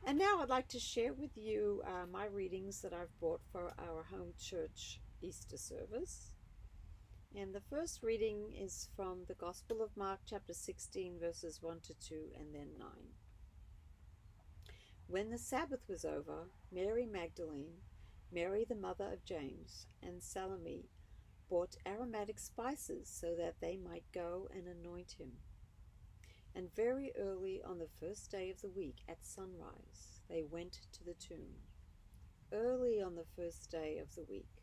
And now I'd like to share with you my readings that I've brought for our home church Easter service. And the first reading is from the Gospel of Mark, chapter 16, verses 1 to 2, and then 9. When the Sabbath was over, Mary Magdalene, Mary the mother of James, and Salome bought aromatic spices so that they might go and anoint him. And very early on the first day of the week at sunrise, they went to the tomb. Early on the first day of the week,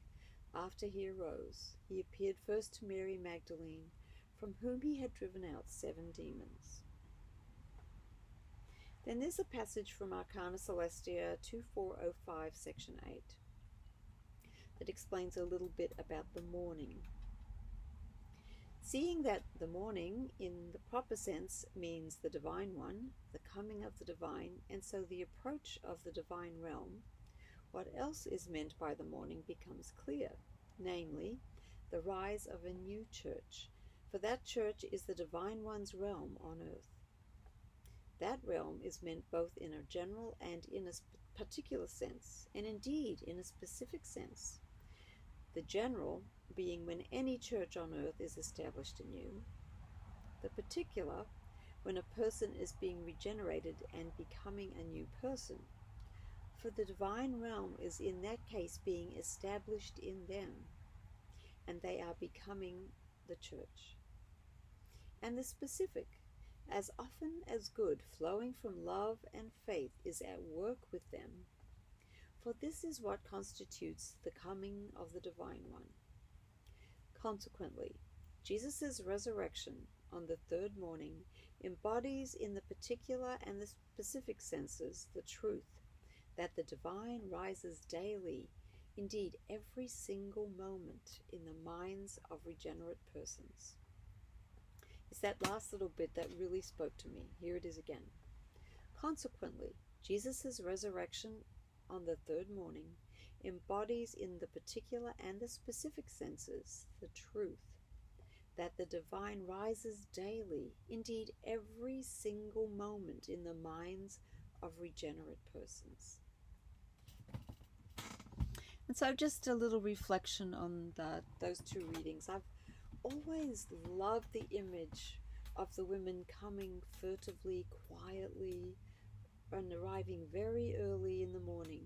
after he arose, he appeared first to Mary Magdalene, from whom he had driven out 7 demons. Then there's a passage from Arcana Celestia 2405, section 8, that explains a little bit about the morning. Seeing that the morning, in the proper sense, means the divine one, the coming of the divine, and so the approach of the divine realm, what else is meant by the morning becomes clear, namely, the rise of a new church, for that church is the divine one's realm on earth. That realm is meant both in a general and in a particular sense, and indeed in a specific sense. The general being when any church on earth is established anew, the particular when a person is being regenerated and becoming a new person, for the divine realm is in that case being established in them, and they are becoming the church. And the specific, as often as good flowing from love and faith is at work with them, for this is what constitutes the coming of the divine one. Consequently, Jesus' resurrection on the third morning embodies in the particular and the specific senses the truth that the divine rises daily, indeed every single moment, in the minds of regenerate persons. It's that last little bit that really spoke to me. Here it is again. Consequently, Jesus' resurrection on the third morning embodies in the particular and the specific senses the truth that the divine rises daily, indeed every single moment, in the minds of regenerate persons. And so just a little reflection on those two readings. I've always loved the image of the women coming furtively, quietly, and arriving very early in the morning,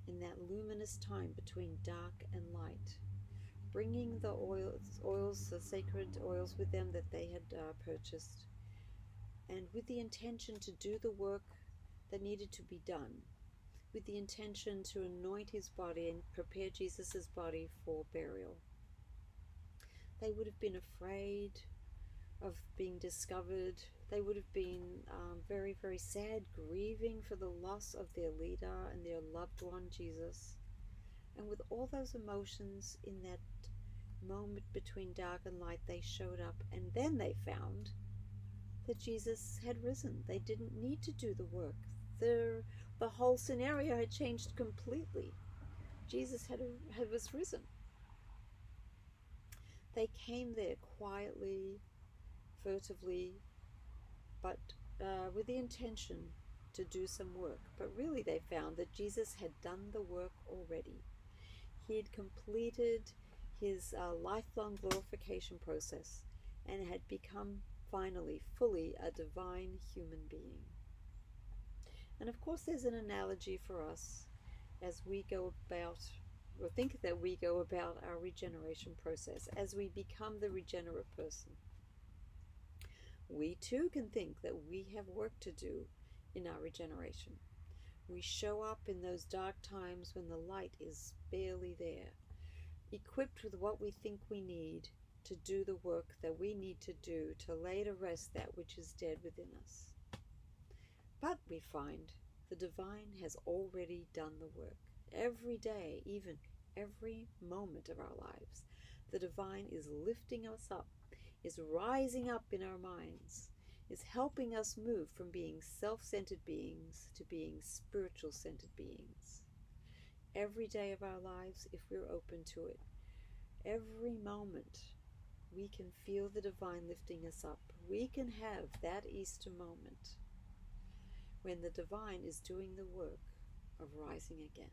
in that luminous time between dark and light, bringing the oils, the sacred oils with them that they had purchased, and with the intention to do the work that needed to be done, with the intention to anoint his body and prepare Jesus' body for burial. They would have been afraid of being discovered. They would have been very, very sad, grieving for the loss of their leader and their loved one, Jesus. And with all those emotions in that moment between dark and light, they showed up, and then they found that Jesus had risen. They didn't need to do the work. The whole scenario had changed completely. Jesus was risen. They came there quietly, furtively, but with the intention to do some work. But really they found that Jesus had done the work already. He had completed his lifelong glorification process and had become finally, fully a divine human being. And of course there's an analogy for us as we go about, or think that we go about our regeneration process, as we become the regenerate person. We too can think that we have work to do in our regeneration. We show up in those dark times when the light is barely there, equipped with what we think we need to do the work that we need to do to lay to rest that which is dead within us. But we find the divine has already done the work. Every day, even every moment of our lives, the divine is lifting us up, is rising up in our minds, is helping us move from being self-centered beings to being spiritual-centered beings. Every day of our lives, if we're open to it, every moment, we can feel the divine lifting us up. We can have that Easter moment when the divine is doing the work of rising again.